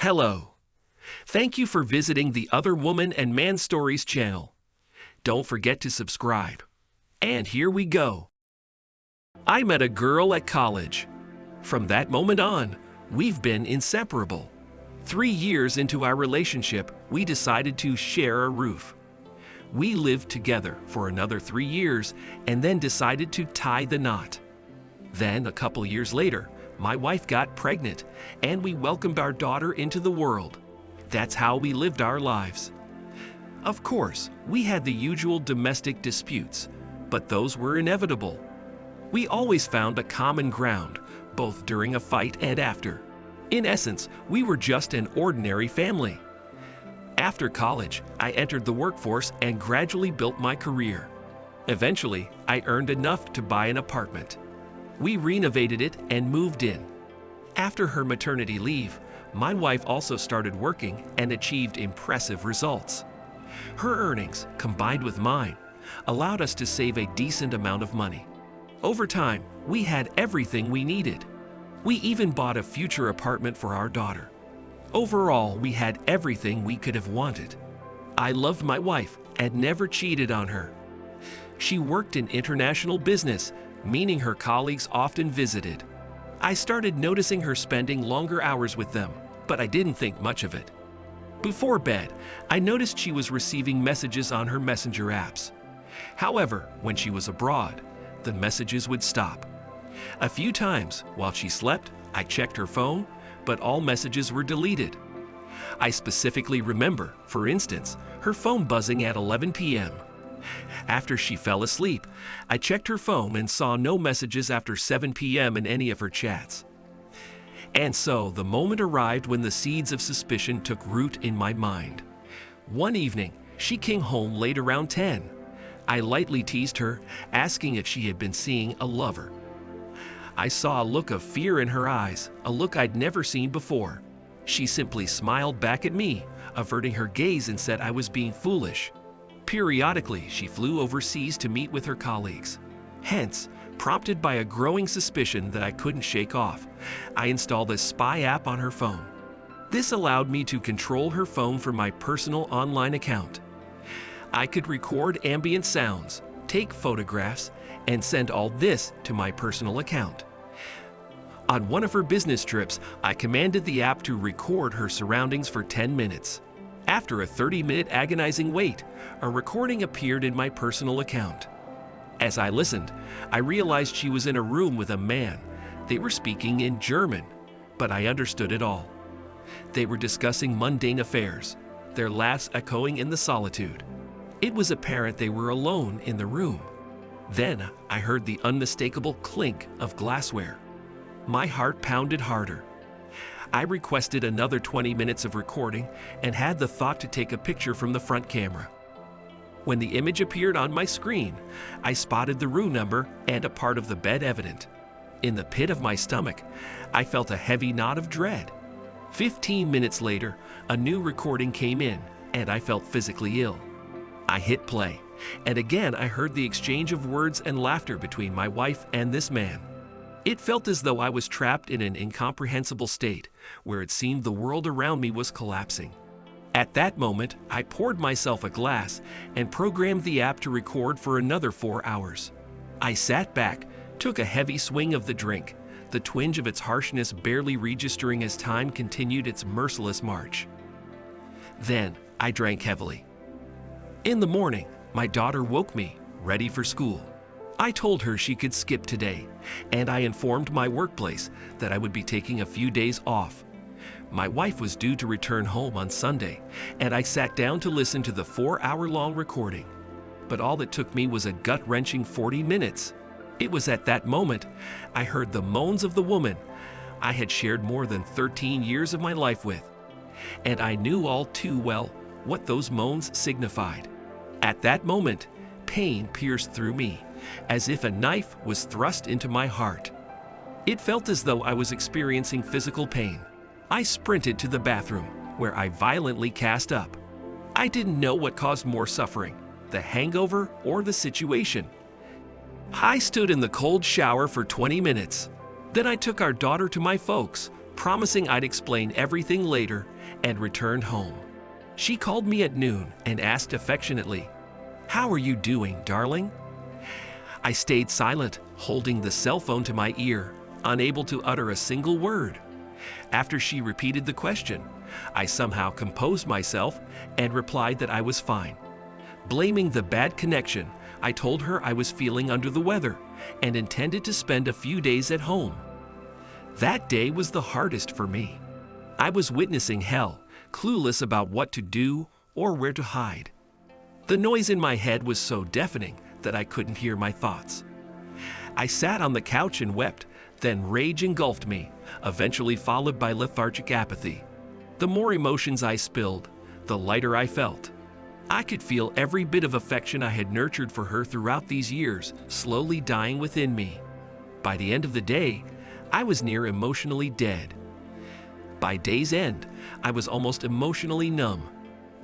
Hello. Thank you for visiting the Other Woman and Man Stories channel. Don't forget to subscribe. And here we go. I met a girl at college. From that moment on, we've been inseparable. 3 years into our relationship, we decided to share a roof. We lived together for another 3 years and then decided to tie the knot. Then, a couple years later, my wife got pregnant and we welcomed our daughter into the world. That's how we lived our lives. Of course, we had the usual domestic disputes, but those were inevitable. We always found a common ground, both during a fight and after. In essence, we were just an ordinary family. After college, I entered the workforce and gradually built my career. Eventually, I earned enough to buy an apartment. We renovated it and moved in. After her maternity leave, my wife also started working and achieved impressive results. Her earnings, combined with mine, allowed us to save a decent amount of money. Over time, we had everything we needed. We even bought a future apartment for our daughter. Overall, we had everything we could have wanted. I loved my wife and never cheated on her. She worked in international business, meaning her colleagues often visited. I started noticing her spending longer hours with them, but I didn't think much of it. Before bed, I noticed she was receiving messages on her messenger apps. However, when she was abroad, the messages would stop. A few times, while she slept, I checked her phone, but all messages were deleted. I specifically remember, for instance, her phone buzzing at 11 p.m. After she fell asleep, I checked her phone and saw no messages after 7 p.m. in any of her chats. And so the moment arrived when the seeds of suspicion took root in my mind. One evening, she came home late around 10. I lightly teased her, asking if she had been seeing a lover. I saw a look of fear in her eyes, a look I'd never seen before. She simply smiled back at me, averting her gaze, and said I was being foolish. Periodically, she flew overseas to meet with her colleagues. Hence, prompted by a growing suspicion that I couldn't shake off, I installed a spy app on her phone. This allowed me to control her phone from my personal online account. I could record ambient sounds, take photographs, and send all this to my personal account. On one of her business trips, I commanded the app to record her surroundings for 10 minutes. After a 30-minute agonizing wait, a recording appeared in my personal account. As I listened, I realized she was in a room with a man. They were speaking in German, but I understood it all. They were discussing mundane affairs, their laughs echoing in the solitude. It was apparent they were alone in the room. Then I heard the unmistakable clink of glassware. My heart pounded harder. I requested another 20 minutes of recording and had the thought to take a picture from the front camera. When the image appeared on my screen, I spotted the room number and a part of the bed evident. In the pit of my stomach, I felt a heavy knot of dread. 15 minutes later, a new recording came in and I felt physically ill. I hit play, and again I heard the exchange of words and laughter between my wife and this man. It felt as though I was trapped in an incomprehensible state where it seemed the world around me was collapsing. At that moment, I poured myself a glass and programmed the app to record for another 4 hours. I sat back, took a heavy swing of the drink, the twinge of its harshness barely registering as time continued its merciless march. Then I drank heavily. In the morning, my daughter woke me, ready for school. I told her she could skip today, and I informed my workplace that I would be taking a few days off. My wife was due to return home on Sunday, and I sat down to listen to the 4-hour-long recording. But all it took me was a gut-wrenching 40 minutes. It was at that moment I heard the moans of the woman I had shared more than 13 years of my life with, and I knew all too well what those moans signified. At that moment, pain pierced through me, as if a knife was thrust into my heart. It felt as though I was experiencing physical pain. I sprinted to the bathroom, where I violently cast up. I didn't know what caused more suffering, the hangover or the situation. I stood in the cold shower for 20 minutes. Then I took our daughter to my folks, promising I'd explain everything later, and returned home. She called me at noon and asked affectionately, "How are you doing, darling?" I stayed silent, holding the cell phone to my ear, unable to utter a single word. After she repeated the question, I somehow composed myself and replied that I was fine. Blaming the bad connection, I told her I was feeling under the weather and intended to spend a few days at home. That day was the hardest for me. I was witnessing hell, clueless about what to do or where to hide. The noise in my head was so deafening that I couldn't hear my thoughts. I sat on the couch and wept, then rage engulfed me, eventually followed by lethargic apathy. The more emotions I spilled, the lighter I felt. I could feel every bit of affection I had nurtured for her throughout these years slowly dying within me. By the end of the day, I was near emotionally dead. By day's end, I was almost emotionally numb.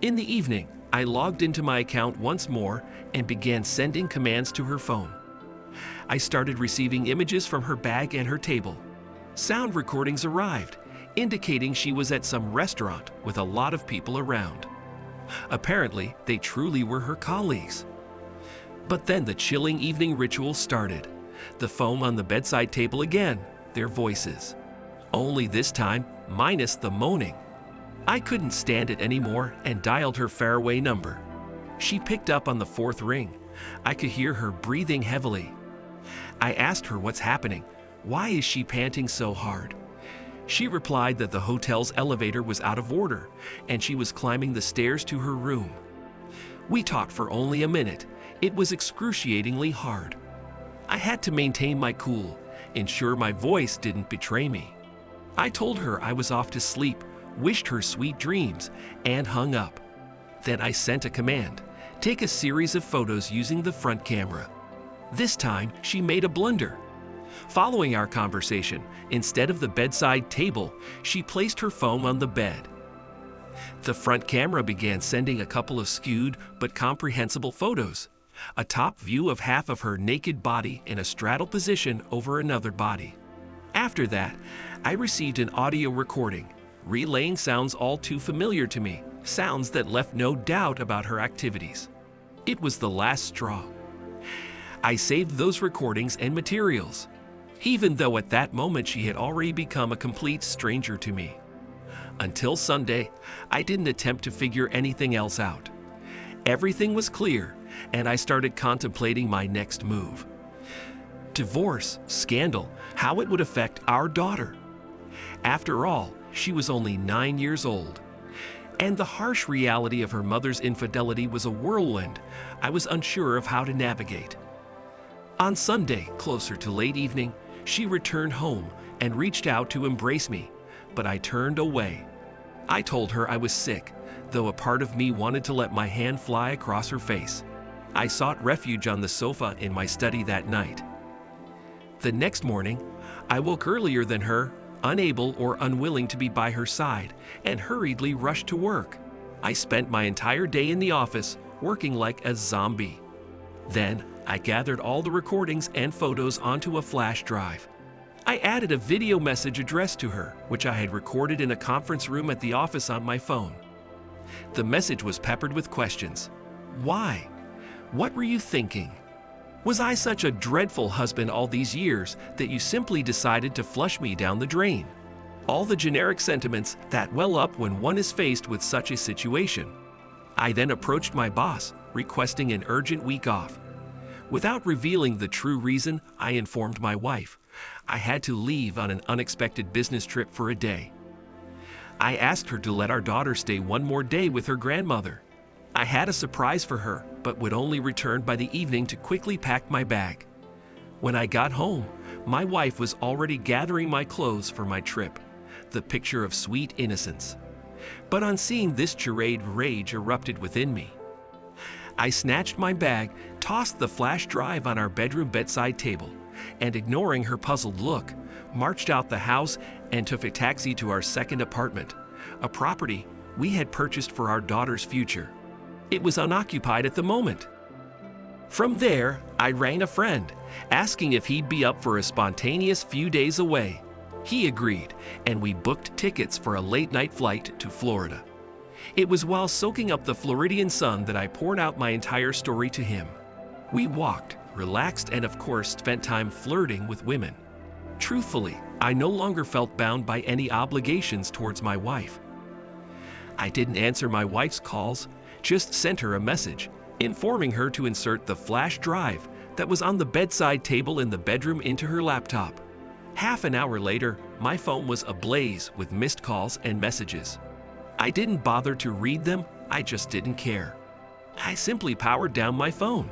In the evening, I logged into my account once more and began sending commands to her phone. I started receiving images from her bag and her table. Sound recordings arrived, indicating she was at some restaurant with a lot of people around. Apparently, they truly were her colleagues. But then the chilling evening ritual started. The phone on the bedside table again, their voices. Only this time, minus the moaning. I couldn't stand it anymore and dialed her faraway number. She picked up on the fourth ring. I could hear her breathing heavily. I asked her what's happening. Why is she panting so hard? She replied that the hotel's elevator was out of order and she was climbing the stairs to her room. We talked for only a minute. It was excruciatingly hard. I had to maintain my cool, ensure my voice didn't betray me. I told her I was off to sleep, wished her sweet dreams, and hung up. Then I sent a command: take a series of photos using the front camera. This time, she made a blunder. Following our conversation, instead of the bedside table, she placed her phone on the bed. The front camera began sending a couple of skewed but comprehensible photos. A top view of half of her naked body in a straddle position over another body. After that, I received an audio recording, relaying sounds all too familiar to me, sounds that left no doubt about her activities. It was the last straw. I saved those recordings and materials, even though at that moment she had already become a complete stranger to me. Until Sunday, I didn't attempt to figure anything else out. Everything was clear, and I started contemplating my next move. Divorce, scandal, how it would affect our daughter. After all, she was only 9 years old. And the harsh reality of her mother's infidelity was a whirlwind I was unsure of how to navigate. On Sunday, closer to late evening, she returned home and reached out to embrace me, but I turned away. I told her I was sick, though a part of me wanted to let my hand fly across her face. I sought refuge on the sofa in my study that night. The next morning, I woke earlier than her, unable or unwilling to be by her side, and hurriedly rushed to work. I spent my entire day in the office, working like a zombie. Then, I gathered all the recordings and photos onto a flash drive. I added a video message addressed to her, which I had recorded in a conference room at the office on my phone. The message was peppered with questions. Why? What were you thinking? Was I such a dreadful husband all these years that you simply decided to flush me down the drain? All the generic sentiments that well up when one is faced with such a situation. I then approached my boss, requesting an urgent week off. Without revealing the true reason, I informed my wife. I had to leave on an unexpected business trip for a day. I asked her to let our daughter stay one more day with her grandmother. I had a surprise for her, but would only return by the evening to quickly pack my bag. When I got home, my wife was already gathering my clothes for my trip, the picture of sweet innocence. But on seeing this charade, rage erupted within me. I snatched my bag, tossed the flash drive on our bedroom bedside table, and ignoring her puzzled look, marched out the house and took a taxi to our second apartment, a property we had purchased for our daughter's future. It was unoccupied at the moment. From there, I rang a friend, asking if he'd be up for a spontaneous few days away. He agreed, and we booked tickets for a late-night flight to Florida. It was while soaking up the Floridian sun that I poured out my entire story to him. We walked, relaxed, and of course spent time flirting with women. Truthfully, I no longer felt bound by any obligations towards my wife. I didn't answer my wife's calls, just sent her a message, informing her to insert the flash drive that was on the bedside table in the bedroom into her laptop. Half an hour later, my phone was ablaze with missed calls and messages. I didn't bother to read them, I just didn't care. I simply powered down my phone.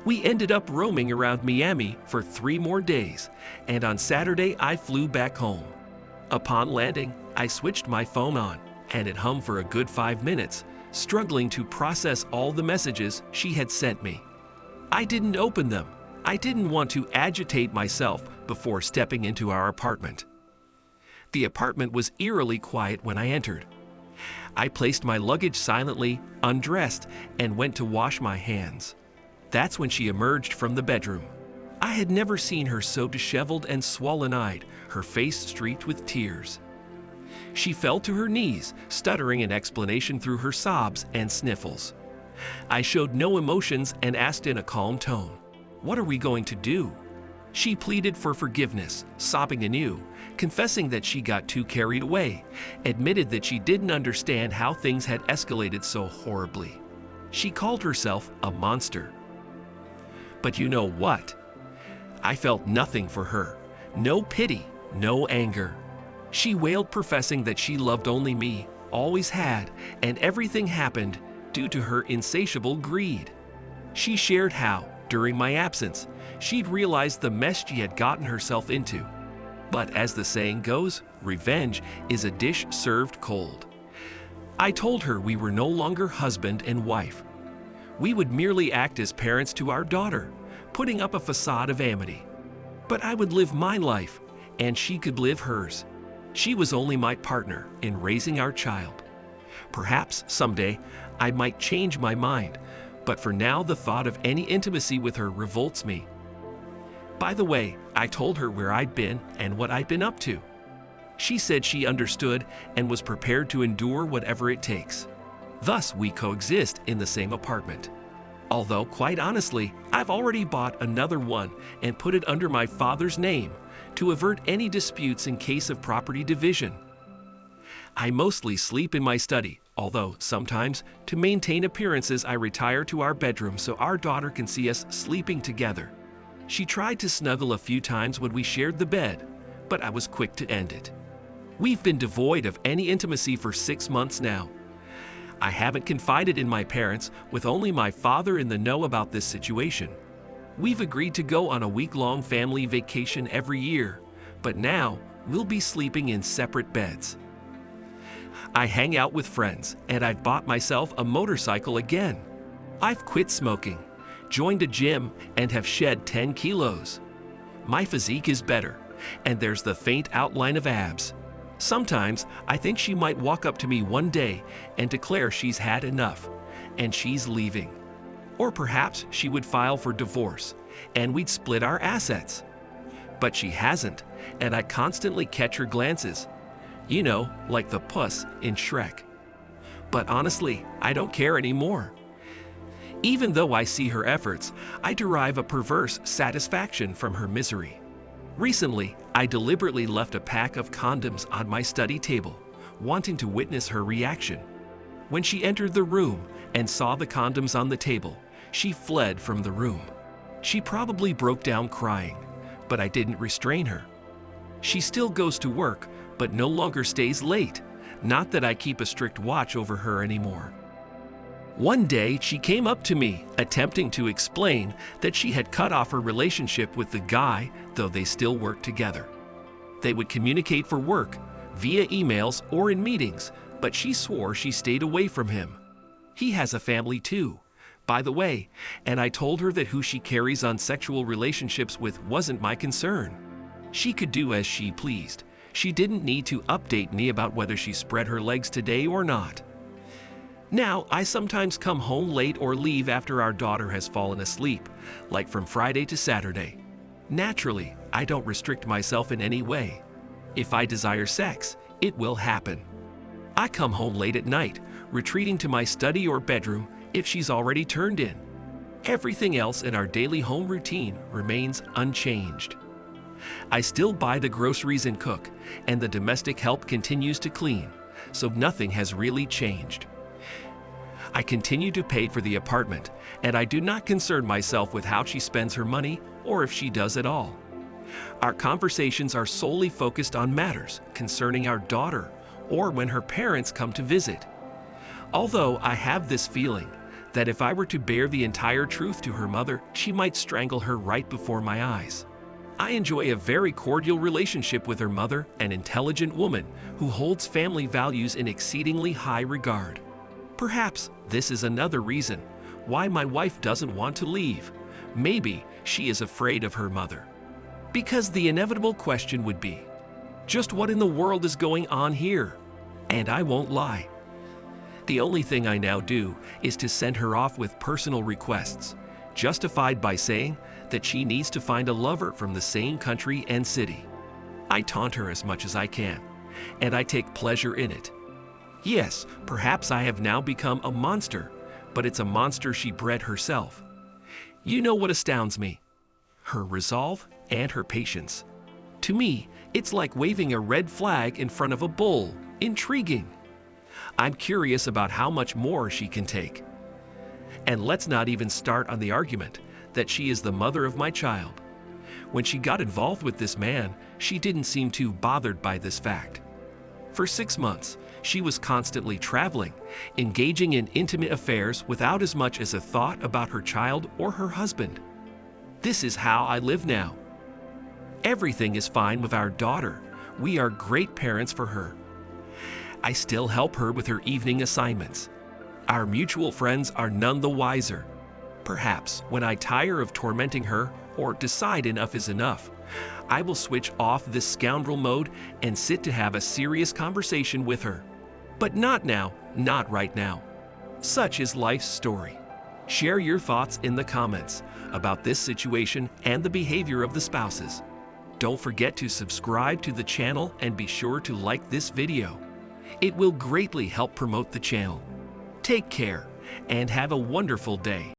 We ended up roaming around Miami for 3 more days, and on Saturday I flew back home. Upon landing, I switched my phone on, and it hummed for a good 5 minutes, struggling to process all the messages she had sent me. I didn't open them. I didn't want to agitate myself before stepping into our apartment. The apartment was eerily quiet when I entered. I placed my luggage silently, undressed, and went to wash my hands. That's when she emerged from the bedroom. I had never seen her so disheveled and swollen-eyed, her face streaked with tears. She fell to her knees, stuttering an explanation through her sobs and sniffles. I showed no emotions and asked in a calm tone, "What are we going to do?" She pleaded for forgiveness, sobbing anew, confessing that she got too carried away, admitted that she didn't understand how things had escalated so horribly. She called herself a monster. But you know what? I felt nothing for her. No pity, no anger. She wailed, professing that she loved only me, always had, and everything happened due to her insatiable greed. She shared how, during my absence, she'd realized the mess she had gotten herself into. But as the saying goes, revenge is a dish served cold. I told her we were no longer husband and wife. We would merely act as parents to our daughter, putting up a facade of amity. But I would live my life, and she could live hers. She was only my partner in raising our child. Perhaps someday I might change my mind, but for now the thought of any intimacy with her revolts me. By the way, I told her where I'd been and what I'd been up to. She said she understood and was prepared to endure whatever it takes. Thus, we coexist in the same apartment. Although, quite honestly, I've already bought another one and put it under my father's name to avert any disputes in case of property division. I mostly sleep in my study, although sometimes, to maintain appearances, I retire to our bedroom so our daughter can see us sleeping together. She tried to snuggle a few times when we shared the bed, but I was quick to end it. We've been devoid of any intimacy for 6 months now. I haven't confided in my parents, with only my father in the know about this situation. We've agreed to go on a week-long family vacation every year, but now we'll be sleeping in separate beds. I hang out with friends, and I've bought myself a motorcycle again. I've quit smoking, joined a gym, and have shed 10 kilos. My physique is better, and there's the faint outline of abs. Sometimes I think she might walk up to me one day and declare she's had enough, and she's leaving. Or perhaps she would file for divorce, and we'd split our assets. But she hasn't, and I constantly catch her glances. You know, like the puss in Shrek. But honestly, I don't care anymore. Even though I see her efforts, I derive a perverse satisfaction from her misery. Recently, I deliberately left a pack of condoms on my study table, wanting to witness her reaction. When she entered the room and saw the condoms on the table, she fled from the room. She probably broke down crying, but I didn't restrain her. She still goes to work, but no longer stays late. Not that I keep a strict watch over her anymore. One day, she came up to me, attempting to explain that she had cut off her relationship with the guy, though they still worked together. They would communicate for work, via emails or in meetings, but she swore she stayed away from him. He has a family too, by the way, and I told her that who she carries on sexual relationships with wasn't my concern. She could do as she pleased. She didn't need to update me about whether she spread her legs today or not. Now, I sometimes come home late or leave after our daughter has fallen asleep, like from Friday to Saturday. Naturally, I don't restrict myself in any way. If I desire sex, it will happen. I come home late at night, retreating to my study or bedroom if she's already turned in. Everything else in our daily home routine remains unchanged. I still buy the groceries and cook, and the domestic help continues to clean, so nothing has really changed. I continue to pay for the apartment, and I do not concern myself with how she spends her money or if she does at all. Our conversations are solely focused on matters concerning our daughter or when her parents come to visit. Although I have this feeling that if I were to bare the entire truth to her mother, she might strangle her right before my eyes. I enjoy a very cordial relationship with her mother, an intelligent woman who holds family values in exceedingly high regard. Perhaps this is another reason why my wife doesn't want to leave. Maybe she is afraid of her mother. Because the inevitable question would be, just what in the world is going on here? And I won't lie. The only thing I now do is to send her off with personal requests, justified by saying that she needs to find a lover from the same country and city. I taunt her as much as I can, and I take pleasure in it. Yes, perhaps I have now become a monster, but it's a monster she bred herself. You know what astounds me? Her resolve and her patience. To me, it's like waving a red flag in front of a bull. Intriguing. I'm curious about how much more she can take. And let's not even start on the argument that she is the mother of my child. When she got involved with this man, she didn't seem too bothered by this fact. For 6 months, she was constantly traveling, engaging in intimate affairs without as much as a thought about her child or her husband. This is how I live now. Everything is fine with our daughter. We are great parents for her. I still help her with her evening assignments. Our mutual friends are none the wiser. Perhaps when I tire of tormenting her or decide enough is enough, I will switch off this scoundrel mode and sit to have a serious conversation with her. But not now, not right now. Such is life's story. Share your thoughts in the comments about this situation and the behavior of the spouses. Don't forget to subscribe to the channel and be sure to like this video. It will greatly help promote the channel. Take care and have a wonderful day.